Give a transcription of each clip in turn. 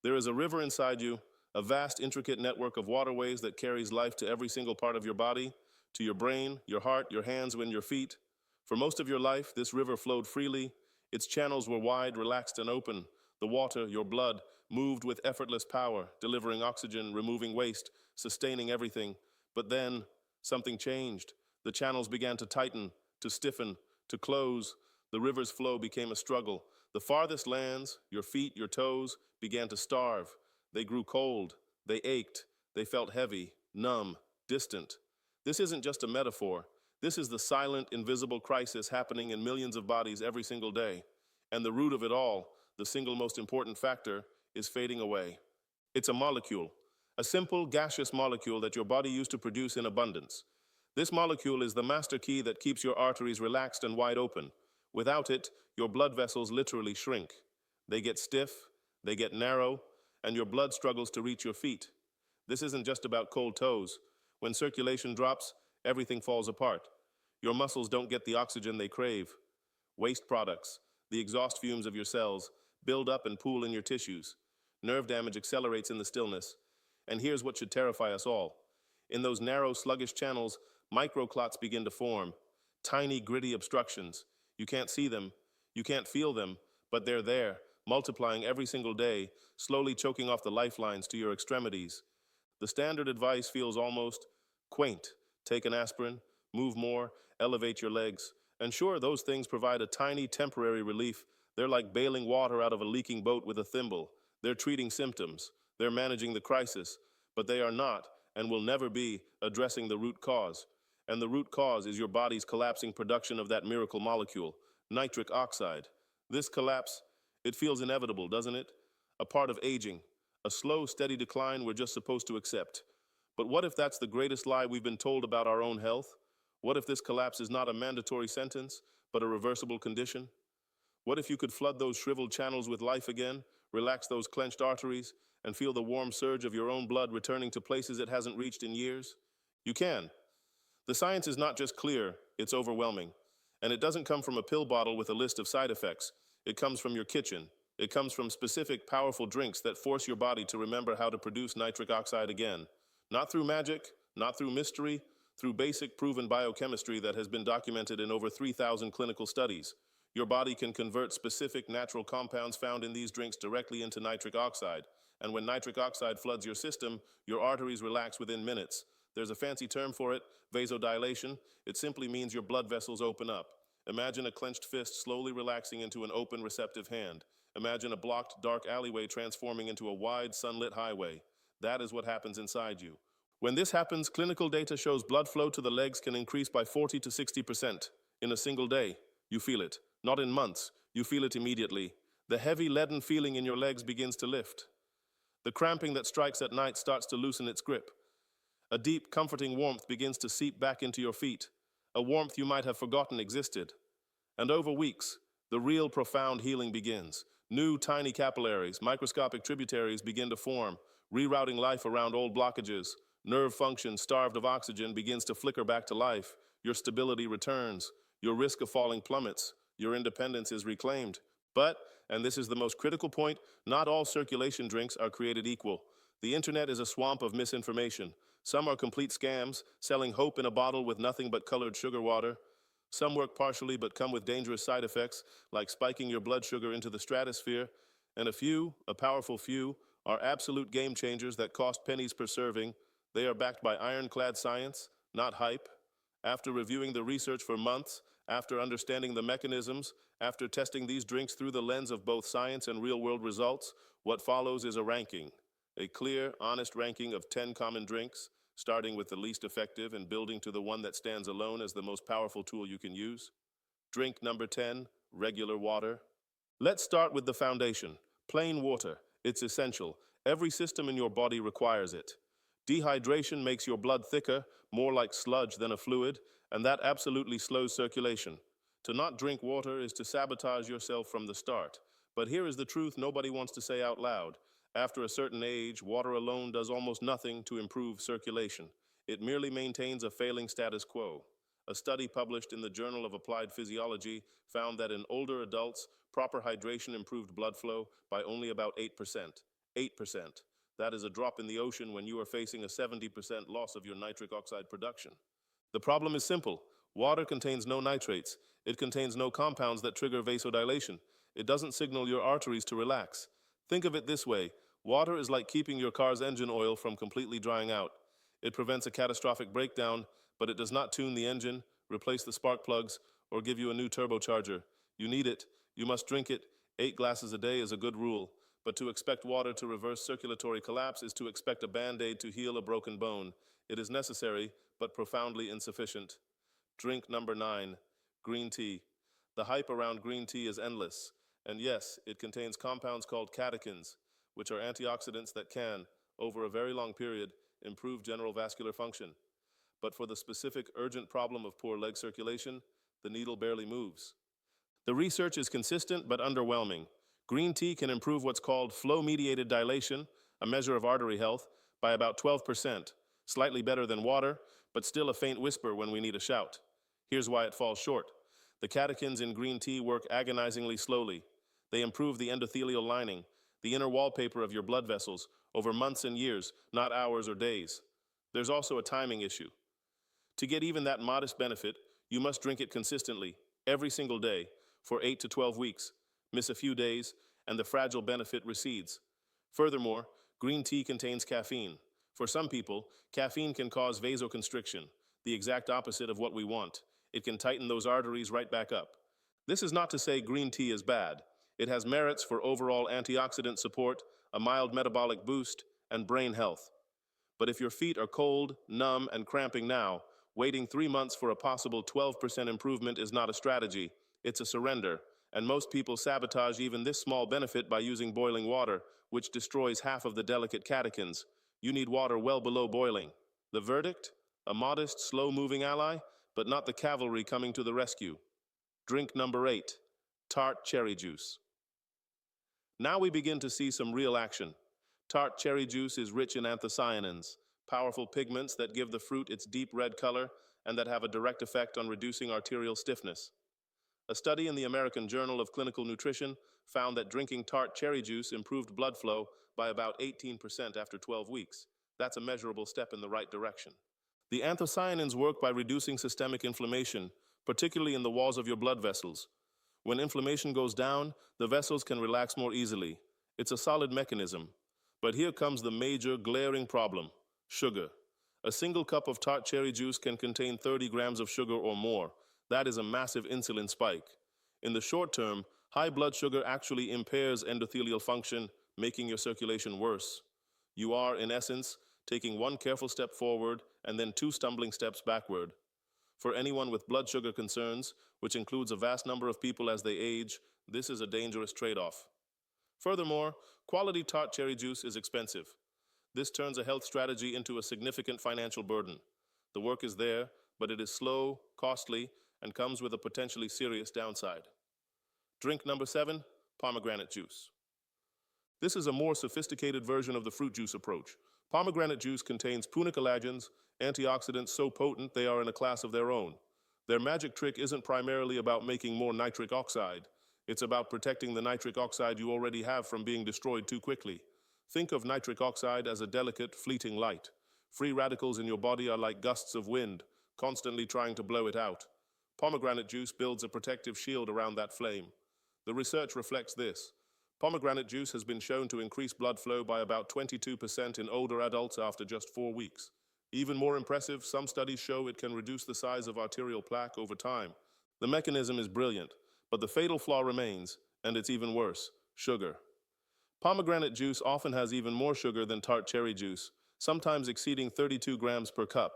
There is a river inside you, a vast, intricate network of waterways that carries life to every single part of your body, to your brain, your heart, your hands, and your feet. For most of your life, this river flowed freely. Its channels were wide, relaxed, and open. The water, your blood, moved with effortless power, delivering oxygen, removing waste, sustaining everything. But then, something changed. The channels began to tighten, to stiffen, to close. The river's flow became a struggle. The farthest lands, your feet, your toes, began to starve. They grew cold. They ached. They felt heavy, numb, distant. This isn't just a metaphor. This is the silent, invisible crisis happening in millions of bodies every single day. And the root of it all, the single most important factor, is fading away. It's a molecule, a simple gaseous molecule that your body used to produce in abundance. This molecule is the master key that keeps your arteries relaxed and wide open. Without it, your blood vessels literally shrink. They get stiff, they get narrow, and your blood struggles to reach your feet. This isn't just about cold toes. When circulation drops, everything falls apart. Your muscles don't get the oxygen they crave. Waste products, the exhaust fumes of your cells, build up and pool in your tissues. Nerve damage accelerates in the stillness. And here's what should terrify us all. In those narrow, sluggish channels, microclots begin to form. Tiny, gritty obstructions. You can't see them, you can't feel them, but they're there, multiplying every single day, slowly choking off the lifelines to your extremities. The standard advice feels almost quaint. Take an aspirin, move more, elevate your legs. And sure, those things provide a tiny temporary relief. They're like bailing water out of a leaking boat with a thimble. They're treating symptoms. They're managing the crisis. But they are not, and will never be, addressing the root cause. And the root cause is your body's collapsing production of that miracle molecule, nitric oxide. This collapse, it feels inevitable, doesn't it? A part of aging, a slow, steady decline we're just supposed to accept. But what if that's the greatest lie we've been told about our own health? What if this collapse is not a mandatory sentence, but a reversible condition? What if you could flood those shriveled channels with life again, relax those clenched arteries, and feel the warm surge of your own blood returning to places it hasn't reached in years? You can. The science is not just clear, it's overwhelming. And it doesn't come from a pill bottle with a list of side effects. It comes from your kitchen. It comes from specific, powerful drinks that force your body to remember how to produce nitric oxide again. Not through magic, not through mystery, through basic proven biochemistry that has been documented in over 3,000 clinical studies. Your body can convert specific natural compounds found in these drinks directly into nitric oxide. And when nitric oxide floods your system, your arteries relax within minutes. There's a fancy term for it, vasodilation. It simply means your blood vessels open up. Imagine a clenched fist slowly relaxing into an open, receptive hand. Imagine a blocked, dark alleyway transforming into a wide, sunlit highway. That is what happens inside you. When this happens, clinical data shows blood flow to the legs can increase by 40 to 60% in a single day. You feel it. Not in months. You feel it immediately. The heavy, leaden feeling in your legs begins to lift. The cramping that strikes at night starts to loosen its grip. A deep, comforting warmth begins to seep back into your feet, a warmth you might have forgotten existed. And over weeks, the real profound healing begins. New, tiny capillaries, microscopic tributaries begin to form, rerouting life around old blockages. Nerve function, starved of oxygen, begins to flicker back to life. Your stability returns. Your risk of falling plummets. Your independence is reclaimed. But, and this is the most critical point, not all circulation drinks are created equal. The internet is a swamp of misinformation. Some are complete scams, selling hope in a bottle with nothing but colored sugar water. Some work partially but come with dangerous side effects, like spiking your blood sugar into the stratosphere. And a few, a powerful few, are absolute game changers that cost pennies per serving. They are backed by ironclad science, not hype. After reviewing the research for months, after understanding the mechanisms, after testing these drinks through the lens of both science and real-world results, what follows is a ranking. A clear, honest ranking of 10 common drinks, starting with the least effective and building to the one that stands alone as the most powerful tool you can use. Drink number 10, regular water. Let's start with the foundation, plain water. It's essential. Every system in your body requires it. Dehydration makes your blood thicker, more like sludge than a fluid, and that absolutely slows circulation. To not drink water is to sabotage yourself from the start. But here is the truth nobody wants to say out loud. After a certain age, water alone does almost nothing to improve circulation. It merely maintains a failing status quo. A study published in the Journal of Applied Physiology found that in older adults, proper hydration improved blood flow by only about 8%. 8%. That is a drop in the ocean when you are facing a 70% loss of your nitric oxide production. The problem is simple. Water contains no nitrates. It contains no compounds that trigger vasodilation. It doesn't signal your arteries to relax. Think of it this way. Water is like keeping your car's engine oil from completely drying out. It prevents a catastrophic breakdown, but it does not tune the engine, replace the spark plugs, or give you a new turbocharger. You need it. You must drink it. 8 glasses a day is a good rule. But to expect water to reverse circulatory collapse is to expect a band-aid to heal a broken bone. It is necessary, but profoundly insufficient. Drink number 9, green tea. The hype around green tea is endless. And yes, it contains compounds called catechins, which are antioxidants that can, over a very long period, improve general vascular function. But for the specific urgent problem of poor leg circulation, the needle barely moves. The research is consistent but underwhelming. Green tea can improve what's called flow-mediated dilation, a measure of artery health, by about 12%, slightly better than water, but still a faint whisper when we need a shout. Here's why it falls short. The catechins in green tea work agonizingly slowly. They improve the endothelial lining, the inner wallpaper of your blood vessels, over months and years, not hours or days. There's also a timing issue. To get even that modest benefit, you must drink it consistently, every single day, for 8 to 12 weeks. Miss a few days, and the fragile benefit recedes. Furthermore, green tea contains caffeine. For some people, caffeine can cause vasoconstriction, the exact opposite of what we want. It can tighten those arteries right back up. This is not to say green tea is bad. It has merits for overall antioxidant support, a mild metabolic boost, and brain health. But if your feet are cold, numb, and cramping now, waiting 3 months for a possible 12% improvement is not a strategy. It's a surrender. And most people sabotage even this small benefit by using boiling water, which destroys half of the delicate catechins. You need water well below boiling. The verdict? A modest, slow-moving ally, but not the cavalry coming to the rescue. Drink number 8, tart cherry juice. Now we begin to see some real action. Tart cherry juice is rich in anthocyanins, powerful pigments that give the fruit its deep red color and that have a direct effect on reducing arterial stiffness. A study in the American Journal of Clinical Nutrition found that drinking tart cherry juice improved blood flow by about 18% after 12 weeks. That's a measurable step in the right direction. The anthocyanins work by reducing systemic inflammation, particularly in the walls of your blood vessels. When inflammation goes down, the vessels can relax more easily. It's a solid mechanism. But here comes the major, glaring problem: sugar. A single cup of tart cherry juice can contain 30 grams of sugar or more. That is a massive insulin spike. In the short term, high blood sugar actually impairs endothelial function, making your circulation worse. You are, in essence, taking one careful step forward and then 2 stumbling steps backward. For anyone with blood sugar concerns, which includes a vast number of people as they age, this is a dangerous trade-off. Furthermore, quality tart cherry juice is expensive. This turns a health strategy into a significant financial burden. The work is there, but it is slow, costly, and comes with a potentially serious downside. Drink number 7, pomegranate juice. This is a more sophisticated version of the fruit juice approach. Pomegranate juice contains punicolagens, antioxidants so potent they are in a class of their own. Their magic trick isn't primarily about making more nitric oxide. It's about protecting the nitric oxide you already have from being destroyed too quickly. Think of nitric oxide as a delicate, fleeting light. Free radicals in your body are like gusts of wind, constantly trying to blow it out. Pomegranate juice builds a protective shield around that flame. The research reflects this. Pomegranate juice has been shown to increase blood flow by about 22% in older adults after just 4 weeks. Even more impressive, some studies show it can reduce the size of arterial plaque over time. The mechanism is brilliant, but the fatal flaw remains, and it's even worse: sugar. Pomegranate juice often has even more sugar than tart cherry juice, sometimes exceeding 32 grams per cup.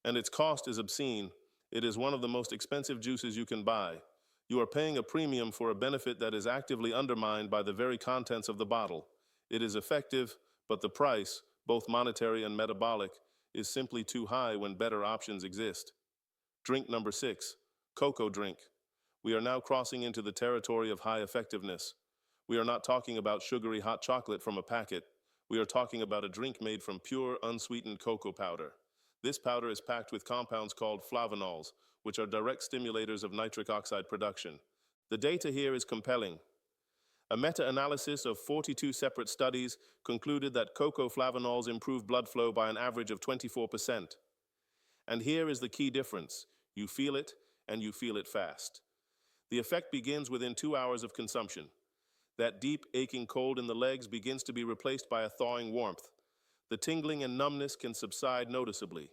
And its cost is obscene. It is one of the most expensive juices you can buy. You are paying a premium for a benefit that is actively undermined by the very contents of the bottle. It is effective, but the price, both monetary and metabolic, is simply too high when better options exist. Drink number 6, cocoa drink. We are now crossing into the territory of high effectiveness. We are not talking about sugary hot chocolate from a packet. We are talking about a drink made from pure, unsweetened cocoa powder. This powder is packed with compounds called flavanols, which are direct stimulators of nitric oxide production. The data here is compelling. A meta-analysis of 42 separate studies concluded that cocoa flavanols improve blood flow by an average of 24%. And here is the key difference. You feel it, and you feel it fast. The effect begins within 2 hours of consumption. That deep, aching cold in the legs begins to be replaced by a thawing warmth. The tingling and numbness can subside noticeably.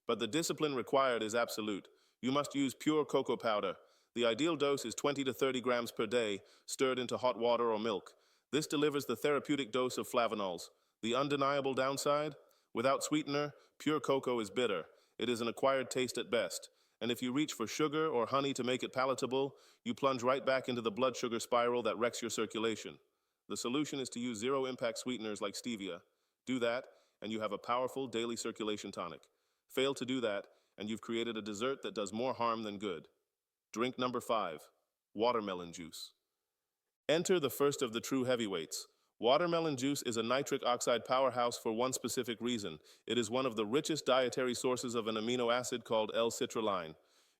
But the discipline required is absolute. You must use pure cocoa powder. The ideal dose is 20 to 30 grams per day, stirred into hot water or milk. This delivers the therapeutic dose of flavanols. The undeniable downside? Without sweetener, pure cocoa is bitter. It is an acquired taste at best. And if you reach for sugar or honey to make it palatable, you plunge right back into the blood sugar spiral that wrecks your circulation. The solution is to use zero-impact sweeteners like stevia. Do that, and you have a powerful daily circulation tonic. Fail to do that, and you've created a dessert that does more harm than good. Drink number 5, watermelon juice. Enter the first of the true heavyweights. Watermelon juice is a nitric oxide powerhouse for one specific reason. It is one of the richest dietary sources of an amino acid called L-citrulline.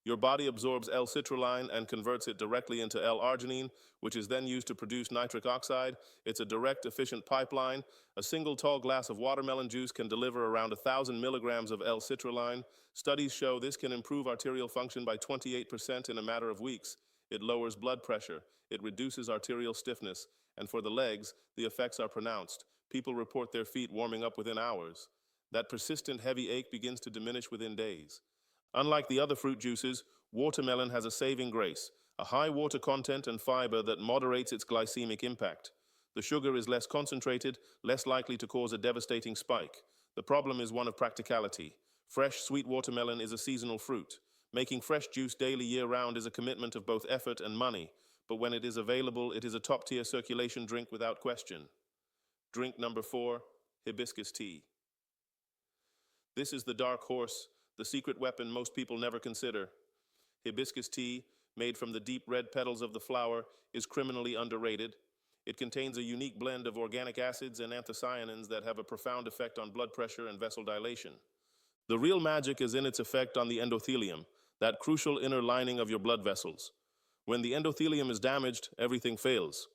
Your body absorbs L-citrulline and converts it directly into L-arginine, which is then used to produce nitric oxide. It's a direct, efficient pipeline. A single tall glass of watermelon juice can deliver around 1,000 milligrams of L-citrulline. Studies show this can improve arterial function by 28% in a matter of weeks. It lowers blood pressure. It reduces arterial stiffness. And for the legs, the effects are pronounced. People report their feet warming up within hours. That persistent heavy ache begins to diminish within days. Unlike the other fruit juices, watermelon has a saving grace, a high water content and fiber that moderates its glycemic impact. The sugar is less concentrated, less likely to cause a devastating spike. The problem is one of practicality. Fresh, sweet watermelon is a seasonal fruit. Making fresh juice daily year-round is a commitment of both effort and money. But when it is available, it is a top-tier circulation drink without question. Drink number 4, hibiscus tea. This is the dark horse, the secret weapon most people never consider. Hibiscus tea, made from the deep red petals of the flower, is criminally underrated. It contains a unique blend of organic acids and anthocyanins that have a profound effect on blood pressure and vessel dilation. The real magic is in its effect on the endothelium, that crucial inner lining of your blood vessels. When the endothelium is damaged, everything fails.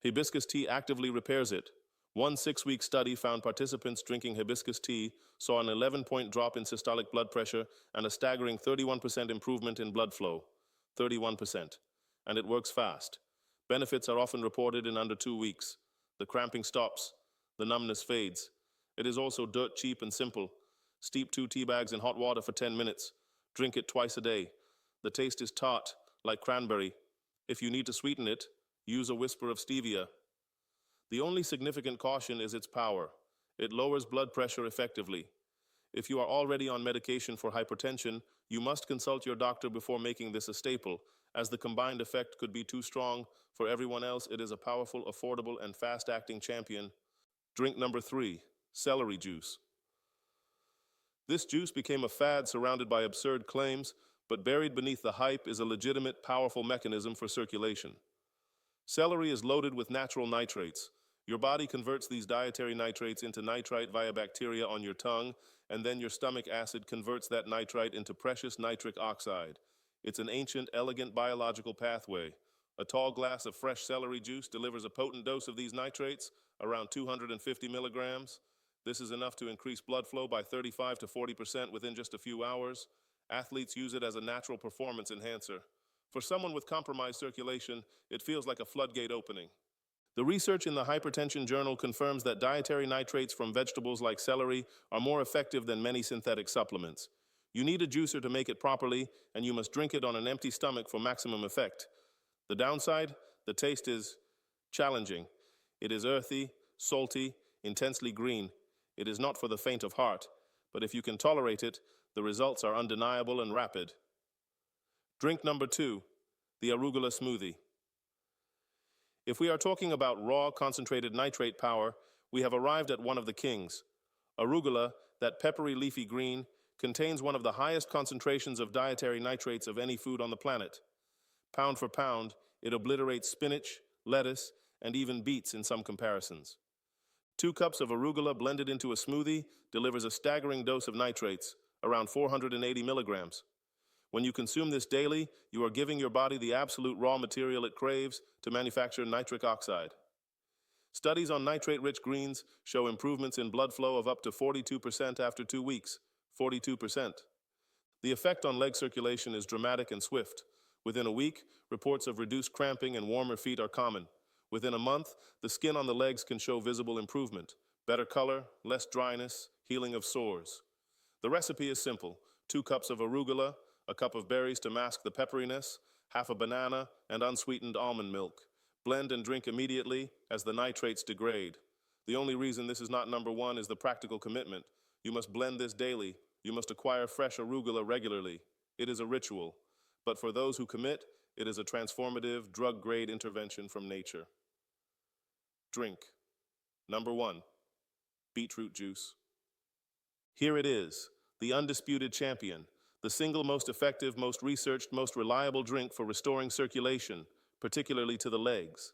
Hibiscus tea actively repairs it. One 6-week study found participants drinking hibiscus tea saw an 11-point drop in systolic blood pressure and a staggering 31% improvement in blood flow. 31%. And it works fast. Benefits are often reported in under 2 weeks. The cramping stops. The numbness fades. It is also dirt cheap and simple. Steep 2 tea bags in hot water for 10 minutes. Drink it twice a day. The taste is tart, like cranberry. If you need to sweeten it, use a whisper of stevia. The only significant caution is its power. It lowers blood pressure effectively. If you are already on medication for hypertension, you must consult your doctor before making this a staple, as the combined effect could be too strong. For everyone else, it is a powerful, affordable, and fast-acting champion. Drink number 3, celery juice. This juice became a fad surrounded by absurd claims, but buried beneath the hype is a legitimate, powerful mechanism for circulation. Celery is loaded with natural nitrates. Your body converts these dietary nitrates into nitrite via bacteria on your tongue, and then your stomach acid converts that nitrite into precious nitric oxide. It's an ancient, elegant biological pathway. A tall glass of fresh celery juice delivers a potent dose of these nitrates, around 250 milligrams. This is enough to increase blood flow by 35 to 40% within just a few hours. Athletes use it as a natural performance enhancer. For someone with compromised circulation, it feels like a floodgate opening. The research in the Hypertension Journal confirms that dietary nitrates from vegetables like celery are more effective than many synthetic supplements. You need a juicer to make it properly, and you must drink it on an empty stomach for maximum effect. The downside? The taste is challenging. It is earthy, salty, intensely green. It is not for the faint of heart, but if you can tolerate it, the results are undeniable and rapid. Drink number 2, the arugula smoothie. If we are talking about raw, concentrated nitrate power, we have arrived at one of the kings. Arugula, that peppery leafy green, contains one of the highest concentrations of dietary nitrates of any food on the planet. Pound for pound, it obliterates spinach, lettuce, and even beets in some comparisons. 2 cups of arugula blended into a smoothie delivers a staggering dose of nitrates, around 480 milligrams. When you consume this daily, you are giving your body the absolute raw material it craves to manufacture nitric oxide. Studies on nitrate-rich greens show improvements in blood flow of up to 42% after 2 weeks. 42%. The effect on leg circulation is dramatic and swift. Within a week, reports of reduced cramping and warmer feet are common. Within a month, the skin on the legs can show visible improvement. Better color, less dryness, healing of sores. The recipe is simple. 2 cups of arugula, a cup of berries to mask the pepperiness, half a banana, and unsweetened almond milk. Blend and drink immediately as the nitrates degrade. The only reason this is not number 1 is the practical commitment. You must blend this daily. You must acquire fresh arugula regularly. It is a ritual. But for those who commit, it is a transformative, drug-grade intervention from nature. Drink. Number 1. Beetroot juice. Here it is, the undisputed champion, the single most effective, most researched, most reliable drink for restoring circulation, particularly to the legs.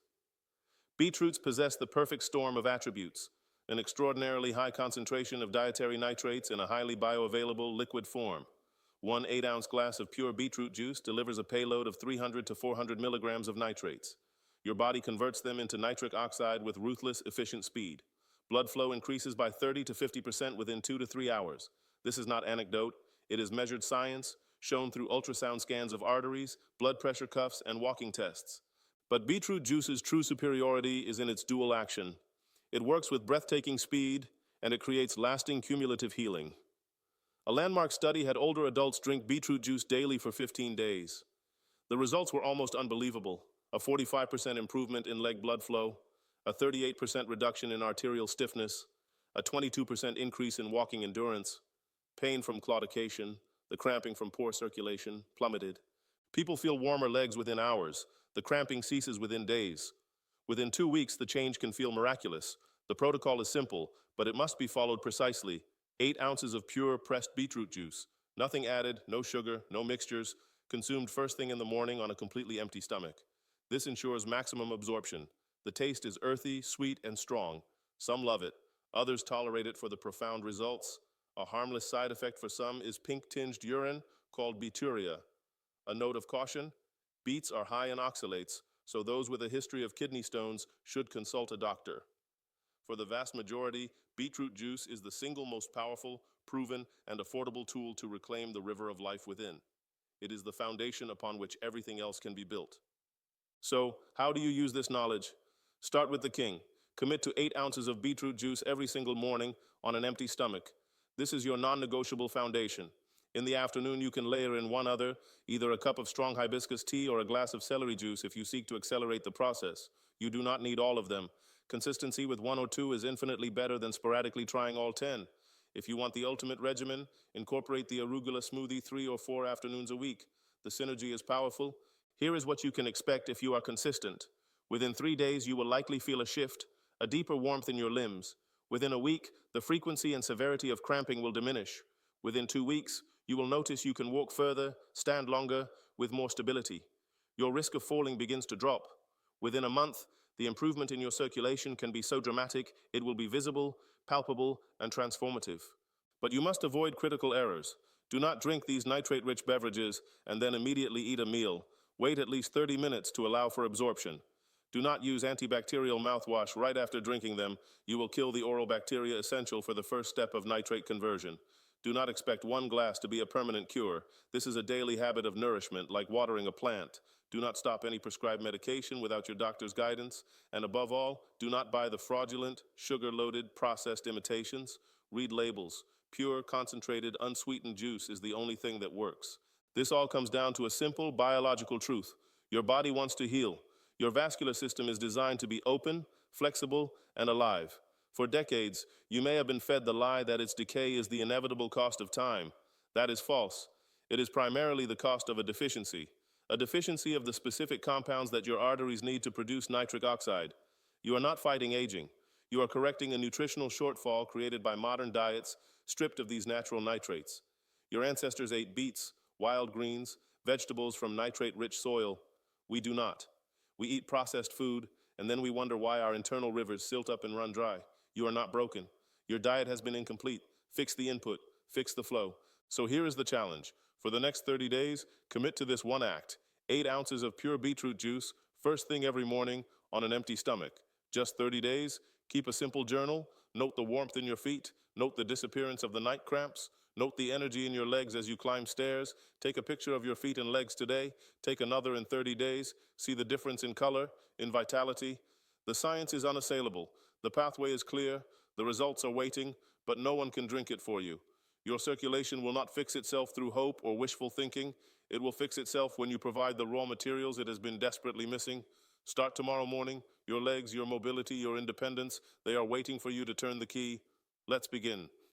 Beetroots possess the perfect storm of attributes: an extraordinarily high concentration of dietary nitrates in a highly bioavailable liquid form. 1 8-ounce glass of pure beetroot juice delivers a payload of 300 to 400 milligrams of nitrates. Your body converts them into nitric oxide with ruthless, efficient speed. Blood flow increases by 30 to 50% within 2 to 3 hours. This is not anecdote. It is measured science, shown through ultrasound scans of arteries, blood pressure cuffs, and walking tests. But beetroot juice's true superiority is in its dual action. It works with breathtaking speed, and it creates lasting cumulative healing. A landmark study had older adults drink beetroot juice daily for 15 days. The results were almost unbelievable. A 45% improvement in leg blood flow, a 38% reduction in arterial stiffness, a 22% increase in walking endurance, pain from claudication, the cramping from poor circulation plummeted. People feel warmer legs within hours. The cramping ceases within days. Within 2 weeks, the change can feel miraculous. The protocol is simple, but it must be followed precisely. 8 ounces of pure pressed beetroot juice. Nothing added, no sugar, no mixtures, consumed first thing in the morning on a completely empty stomach. This ensures maximum absorption. The taste is earthy, sweet, and strong. Some love it. Others tolerate it for the profound results. A harmless side effect for some is pink-tinged urine called beeturia. A note of caution: beets are high in oxalates, so those with a history of kidney stones should consult a doctor. For the vast majority, beetroot juice is the single most powerful, proven, and affordable tool to reclaim the river of life within. It is the foundation upon which everything else can be built. So, how do you use this knowledge? Start with the king. Commit to 8 ounces of beetroot juice every single morning on an empty stomach. This is your non-negotiable foundation. In the afternoon, you can layer in one other, either a cup of strong hibiscus tea or a glass of celery juice if you seek to accelerate the process. You do not need all of them. Consistency with 1 or 2 is infinitely better than sporadically trying all 10. If you want the ultimate regimen, incorporate the arugula smoothie 3 or 4 afternoons a week. The synergy is powerful. Here is what you can expect if you are consistent. Within 3 days, you will likely feel a shift, a deeper warmth in your limbs. Within a week, the frequency and severity of cramping will diminish. Within 2 weeks, you will notice you can walk further, stand longer, with more stability. Your risk of falling begins to drop. Within a month, the improvement in your circulation can be so dramatic, it will be visible, palpable, and transformative. But you must avoid critical errors. Do not drink these nitrate-rich beverages and then immediately eat a meal. Wait at least 30 minutes to allow for absorption. Do not use antibacterial mouthwash right after drinking them. You will kill the oral bacteria essential for the first step of nitrate conversion. Do not expect 1 glass to be a permanent cure. This is a daily habit of nourishment, like watering a plant. Do not stop any prescribed medication without your doctor's guidance. And above all, do not buy the fraudulent, sugar-loaded, processed imitations. Read labels. Pure, concentrated, unsweetened juice is the only thing that works. This all comes down to a simple biological truth. Your body wants to heal. Your vascular system is designed to be open, flexible, and alive. For decades, you may have been fed the lie that its decay is the inevitable cost of time. That is false. It is primarily the cost of a deficiency of the specific compounds that your arteries need to produce nitric oxide. You are not fighting aging. You are correcting a nutritional shortfall created by modern diets stripped of these natural nitrates. Your ancestors ate beets, wild greens, vegetables from nitrate-rich soil. We do not. We eat processed food, and then we wonder why our internal rivers silt up and run dry. You are not broken. Your diet has been incomplete. Fix the input. Fix the flow. So here is the challenge. For the next 30 days, commit to this one act. 8 ounces of pure beetroot juice, first thing every morning, on an empty stomach. Just 30 days. Keep a simple journal. Note the warmth in your feet. Note the disappearance of the night cramps. Note the energy in your legs as you climb stairs. Take a picture of your feet and legs today. Take another in 30 days. See the difference in color, in vitality. The science is unassailable. The pathway is clear. The results are waiting, but no one can drink it for you. Your circulation will not fix itself through hope or wishful thinking. It will fix itself when you provide the raw materials it has been desperately missing. Start tomorrow morning. Your legs, your mobility, your independence, they are waiting for you to turn the key. Let's begin.